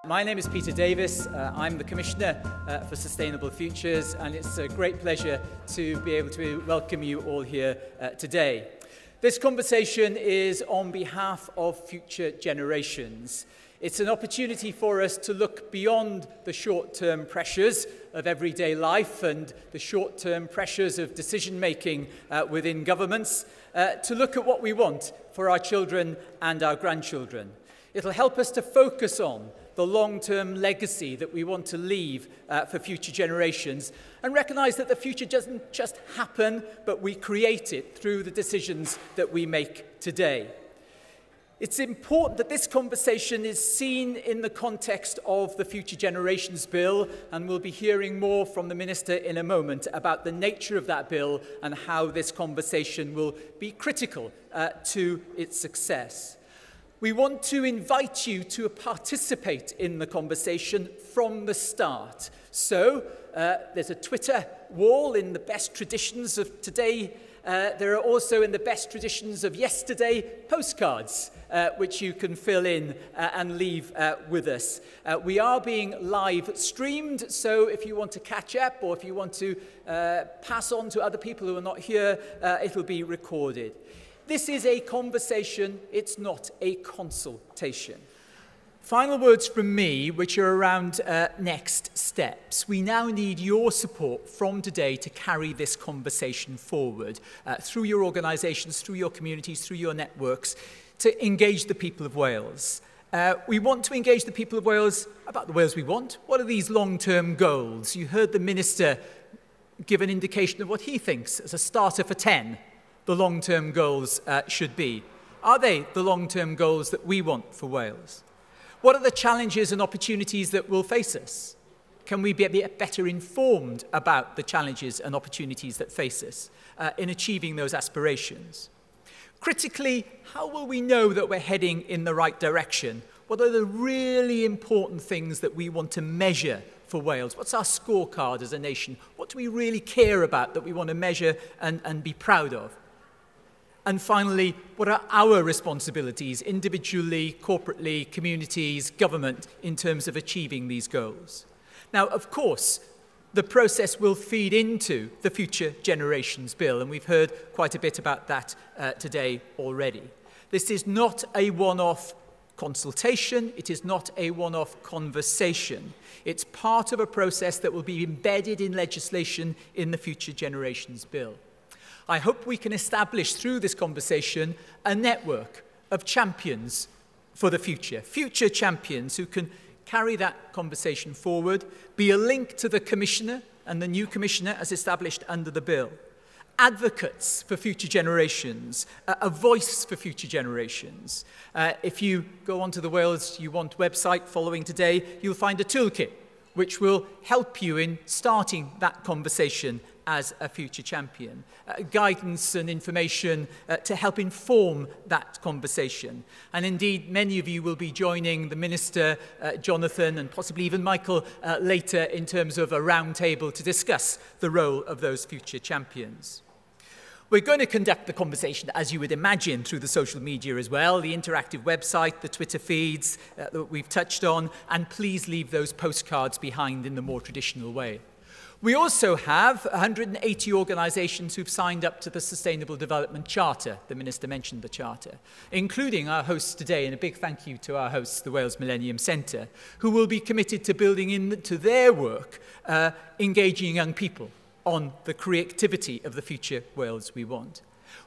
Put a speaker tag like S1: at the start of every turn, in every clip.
S1: My name is Peter Davies. I'm the Commissioner for Sustainable Futures, and it's a great pleasure to be able to welcome you all here today. This conversation is on behalf of future generations. It's an opportunity for us to look beyond the short-term pressures of everyday life and the short-term pressures of decision-making within governments, to look at what we want for our children and our grandchildren. It'll help us to focus on the long-term legacy that we want to leave for future generations, and recognise that the future doesn't just happen, but we create it through the decisions that we make today. It's important that this conversation is seen in the context of the Future Generations Bill, and we'll be hearing more from the Minister in a moment about the nature of that bill and how this conversation will be critical to its success. We want to invite you to participate in the conversation from the start. So there's a Twitter wall in the best traditions of today. There are also, in the best traditions of yesterday, postcards which you can fill in and leave with us. We are being live streamed, so if you want to catch up or if you want to pass on to other people who are not here, it'll be recorded. This is a conversation, it's not a consultation. Final words from me, which are around next steps. We now need your support from today to carry this conversation forward through your organisations, through your communities, through your networks, to engage the people of Wales. We want to engage the people of Wales about the Wales we want. What are these long-term goals? You heard the Minister give an indication of what he thinks as a starter for 10. The long-term goals should be. Are they the long-term goals that we want for Wales? What are the challenges and opportunities that will face us? Can we be better informed about the challenges and opportunities that face us in achieving those aspirations? Critically, how will we know that we're heading in the right direction? What are the really important things that we want to measure for Wales? What's our scorecard as a nation? What do we really care about that we want to measure and be proud of? And finally, what are our responsibilities individually, corporately, communities, government, in terms of achieving these goals? Now, of course, the process will feed into the Future Generations Bill, and we've heard quite a bit about that today already. This is not a one-off consultation. It is not a one-off conversation. It's part of a process that will be embedded in legislation in the Future Generations Bill. I hope we can establish through this conversation a network of champions for the future champions who can carry that conversation forward, be a link to the Commissioner and the new Commissioner as established under the bill, advocates for future generations, a voice for future generations. If you go onto the Wales You Want website following today, you'll find a toolkit which will help you in starting that conversation as a future champion, guidance and information to help inform that conversation. And indeed, many of you will be joining the Minister, Jonathon, and possibly even Michael later in terms of a round table to discuss the role of those future champions. We're going to conduct the conversation, as you would imagine, through the social media as well, the interactive website, the Twitter feeds that we've touched on, and please leave those postcards behind in the more traditional way. We also have 180 organisations who've signed up to the Sustainable Development Charter. The Minister mentioned the Charter, including our hosts today, and a big thank you to our hosts, the Wales Millennium Centre, who will be committed to building into their work, engaging young people on the creativity of the future Wales we want.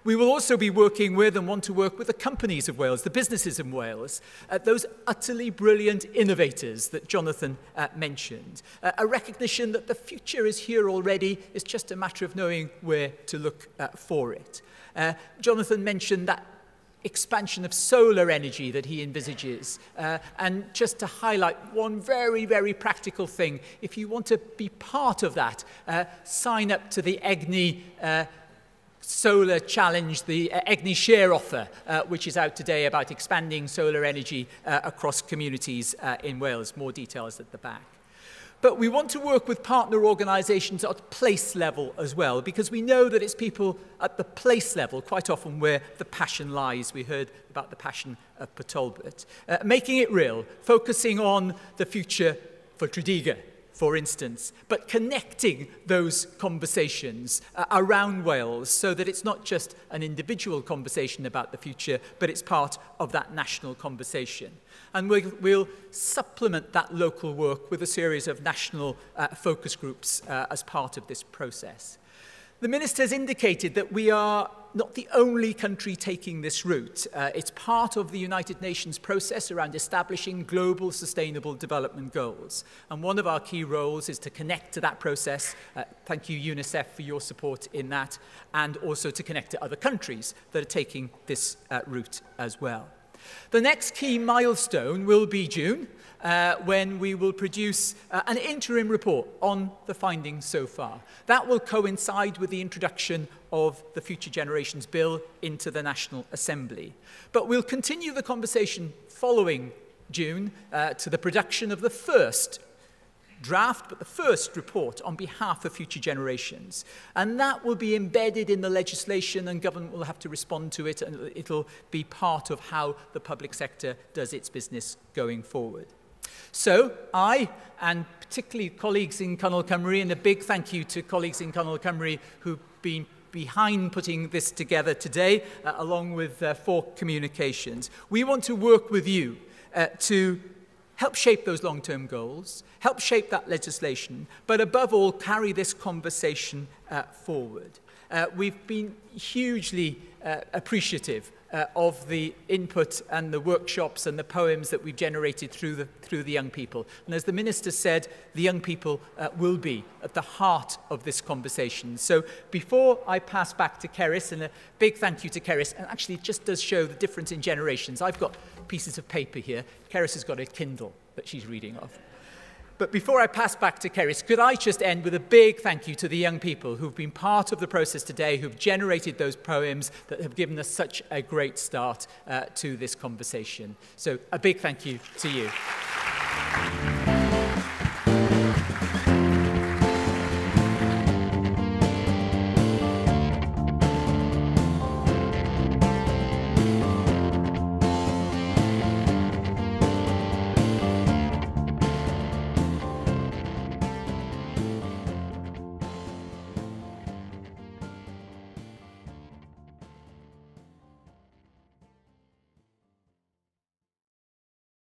S1: We will also be working with and want to work with the companies of Wales, the businesses in Wales, those utterly brilliant innovators that Jonathon mentioned. A recognition that the future is here already, it's just a matter of knowing where to look for it. Jonathon mentioned that expansion of solar energy that he envisages. And just to highlight one very, very practical thing, if you want to be part of that, sign up to the EGNI Solar Challenge, the EGNI Share offer, which is out today about expanding solar energy across communities in Wales. More details at the back. But we want to work with partner organisations at place level as well, because we know that it's people at the place level quite often where the passion lies. We heard about the passion of Porritt. Making it real, focusing on the future for Tredegar, for instance, but connecting those conversations around Wales so that it's not just an individual conversation about the future, but it's part of that national conversation. And we'll supplement that local work with a series of national focus groups as part of this process. The Minister has indicated that we are not the only country taking this route. It's part of the United Nations process around establishing global sustainable development goals. And one of our key roles is to connect to that process. Thank you, UNICEF, for your support in that, and also to connect to other countries that are taking this route as well. The next key milestone will be June, when we will produce an interim report on the findings so far. That will coincide with the introduction of the Future Generations Bill into the National Assembly. But we'll continue the conversation following June to the production of the first draft, but the first report on behalf of future generations. And that will be embedded in the legislation, and government will have to respond to it, and it'll be part of how the public sector does its business going forward. So I, and particularly colleagues in Cyngor Cymru, and a big thank you to colleagues in Cyngor Cymru who've been behind putting this together today, along with 4 communications. We want to work with you to help shape those long-term goals, help shape that legislation, but above all, carry this conversation forward. We've been hugely appreciative of the input and the workshops and the poems that we've generated through the young people. And as the Minister said, the young people will be at the heart of this conversation. So before I pass back to Cerys, and a big thank you to Cerys, and actually it just does show the difference in generations. I've got pieces of paper here. Cerys has got a Kindle that she's reading off. But before I pass back to Cerys, could I just end with a big thank you to the young people who've been part of the process today, who've generated those poems that have given us such a great start to this conversation. So a big thank you to you.